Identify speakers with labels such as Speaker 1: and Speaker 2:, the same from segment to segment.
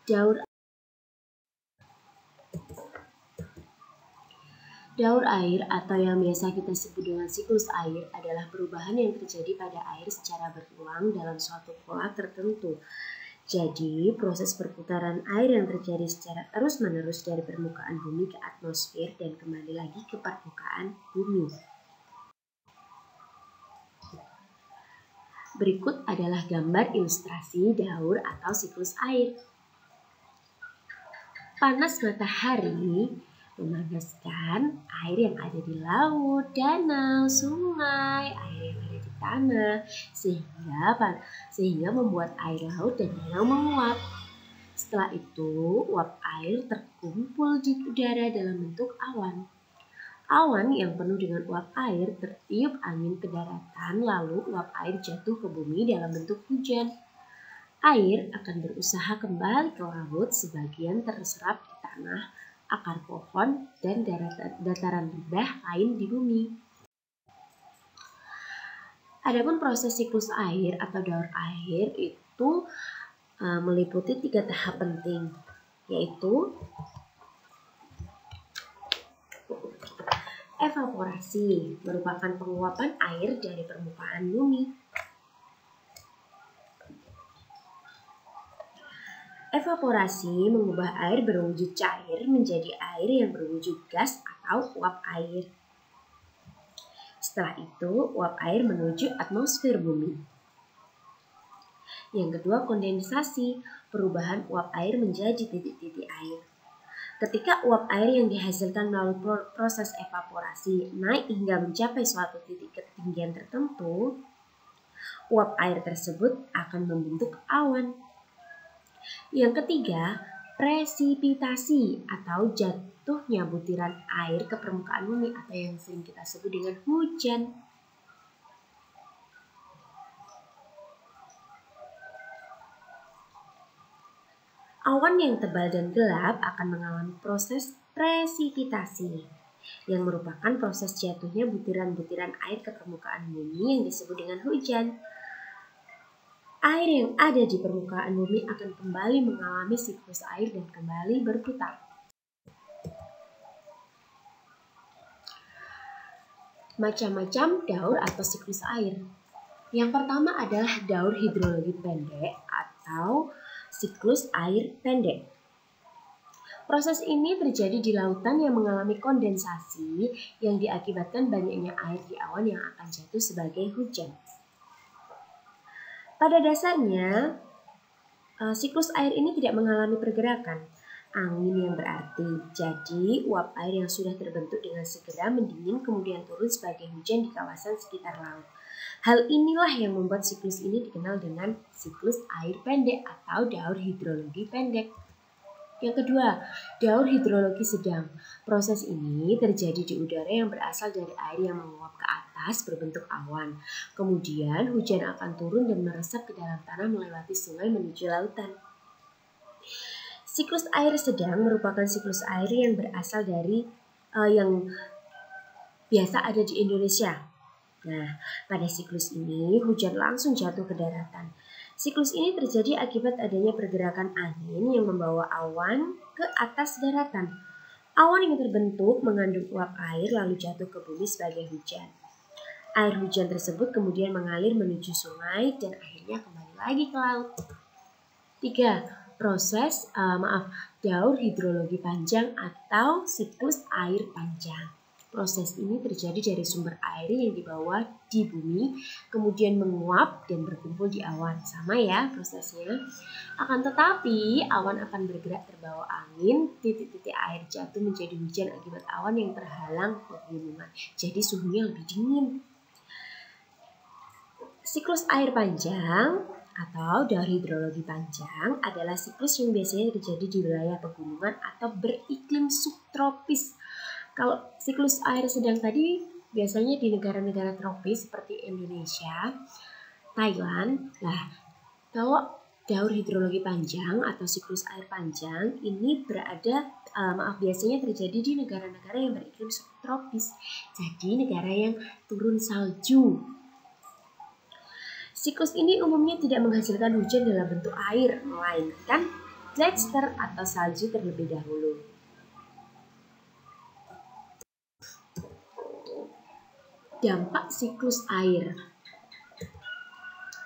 Speaker 1: Daur air atau yang biasa kita sebut dengan siklus air adalah perubahan yang terjadi pada air secara berulang dalam suatu pola tertentu. Jadi, proses perputaran air yang terjadi secara terus-menerus dari permukaan bumi ke atmosfer dan kembali lagi ke permukaan bumi. Berikut adalah gambar ilustrasi daur atau siklus air. Panas matahari memanaskan air yang ada di laut, danau, sungai, air yang ada di tanah, sehingga membuat air laut dan danau menguap. Setelah itu, uap air terkumpul di udara dalam bentuk awan. Awan yang penuh dengan uap air tertiup angin ke daratan, lalu uap air jatuh ke bumi dalam bentuk hujan. Air akan berusaha kembali ke laut, sebagian terserap di tanah, akar pohon, dan dataran rendah lain di bumi. Adapun proses siklus air atau daur air itu meliputi 3 tahap penting, yaitu evaporasi, merupakan penguapan air dari permukaan bumi. Evaporasi mengubah air berwujud cair menjadi air yang berwujud gas atau uap air. Setelah itu, uap air menuju atmosfer bumi. Yang kedua, kondensasi, perubahan uap air menjadi titik-titik air. Ketika uap air yang dihasilkan melalui proses evaporasi naik hingga mencapai suatu titik ketinggian tertentu, uap air tersebut akan membentuk awan. Yang ketiga, presipitasi atau jatuhnya butiran air ke permukaan bumi atau yang sering kita sebut dengan hujan. Awan yang tebal dan gelap akan mengalami proses presipitasi, yang merupakan proses jatuhnya butiran-butiran air ke permukaan bumi yang disebut dengan hujan. Air yang ada di permukaan bumi akan kembali mengalami siklus air dan kembali berputar. Macam-macam daur atau siklus air. Yang pertama adalah daur hidrologi pendek atau siklus air pendek. Proses ini terjadi di lautan yang mengalami kondensasi yang diakibatkan banyaknya air di awan yang akan jatuh sebagai hujan. Pada dasarnya, siklus air ini tidak mengalami pergerakan angin yang berarti. Jadi, uap air yang sudah terbentuk dengan segera mendingin kemudian turun sebagai hujan di kawasan sekitar laut. Hal inilah yang membuat siklus ini dikenal dengan siklus air pendek atau daur hidrologi pendek. Yang kedua, daur hidrologi sedang. Proses ini terjadi di udara yang berasal dari air yang menguap ke atas berbentuk awan. Kemudian hujan akan turun dan meresap ke dalam tanah melewati sungai menuju lautan. Siklus air sedang merupakan siklus air yang berasal dari yang biasa ada di Indonesia. Nah, pada siklus ini hujan langsung jatuh ke daratan. Siklus ini terjadi akibat adanya pergerakan angin yang membawa awan ke atas daratan. Awan yang terbentuk mengandung uap air lalu jatuh ke bumi sebagai hujan. Air hujan tersebut kemudian mengalir menuju sungai dan akhirnya kembali lagi ke laut. 3. Daur hidrologi panjang atau siklus air panjang. Proses ini terjadi dari sumber air yang dibawa di bumi, kemudian menguap dan berkumpul di awan. Sama ya prosesnya. Akan tetapi, awan akan bergerak terbawa angin, titik-titik air jatuh menjadi hujan akibat awan yang terhalang pegunungan. Jadi suhunya lebih dingin. Siklus air panjang atau daur hidrologi panjang adalah siklus yang biasanya terjadi di wilayah pegunungan atau beriklim subtropis. Kalau siklus air sedang tadi biasanya di negara-negara tropis seperti Indonesia, Thailand. Nah, kalau daur hidrologi panjang atau siklus air panjang ini biasanya terjadi di negara-negara yang beriklim subtropis. Jadi negara yang turun salju. Siklus ini umumnya tidak menghasilkan hujan dalam bentuk air, melainkan glacier atau salju terlebih dahulu. Dampak siklus air.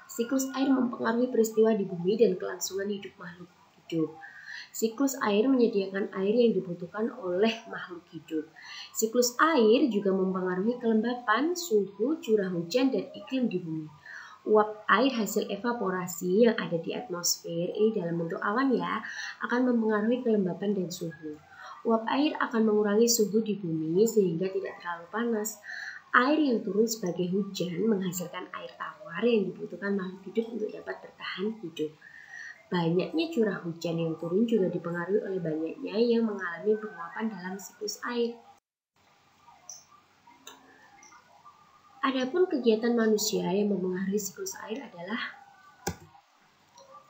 Speaker 1: Siklus air mempengaruhi peristiwa di bumi dan kelangsungan hidup makhluk hidup. Siklus air menyediakan air yang dibutuhkan oleh makhluk hidup. Siklus air juga mempengaruhi kelembapan, suhu, curah hujan, dan iklim di bumi. Uap air hasil evaporasi yang ada di atmosfer ini dalam bentuk awan ya, akan mempengaruhi kelembapan dan suhu. Uap air akan mengurangi suhu di bumi sehingga tidak terlalu panas. Air yang turun sebagai hujan menghasilkan air tawar yang dibutuhkan makhluk hidup untuk dapat bertahan hidup. Banyaknya curah hujan yang turun juga dipengaruhi oleh banyaknya yang mengalami penguapan dalam siklus air. Adapun kegiatan manusia yang mempengaruhi siklus air adalah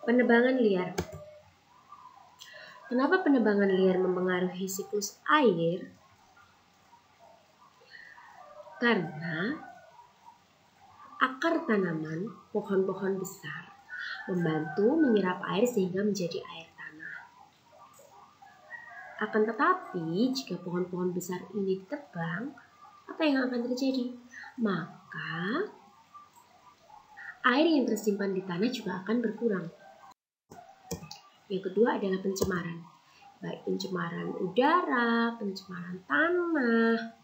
Speaker 1: penebangan liar. Kenapa penebangan liar mempengaruhi siklus air? Karena akar tanaman, pohon-pohon besar, membantu menyerap air sehingga menjadi air tanah. Akan tetapi, jika pohon-pohon besar ini ditebang, apa yang akan terjadi? Maka, air yang tersimpan di tanah juga akan berkurang. Yang kedua adalah pencemaran. Baik pencemaran udara, pencemaran tanah.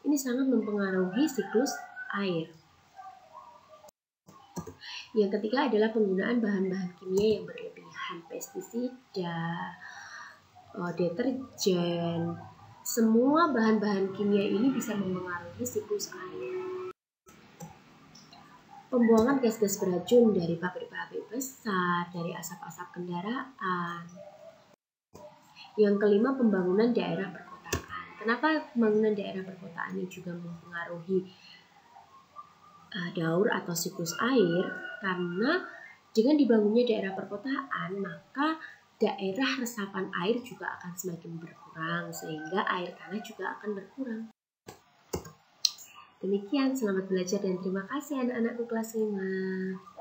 Speaker 1: Ini sangat mempengaruhi siklus air. Yang ketiga adalah penggunaan bahan-bahan kimia yang berlebihan, pestisida, deterjen. Semua bahan-bahan kimia ini bisa mempengaruhi siklus air. Pembuangan gas-gas beracun dari pabrik-pabrik besar, dari asap-asap kendaraan. Yang kelima, pembangunan daerah perkotaan. Kenapa pembangunan daerah perkotaan ini juga mempengaruhi daur atau siklus air? Karena dengan dibangunnya daerah perkotaan, maka daerah resapan air juga akan semakin berkurang, sehingga air tanah juga akan berkurang. Demikian, selamat belajar dan terima kasih anak-anakku kelas 5.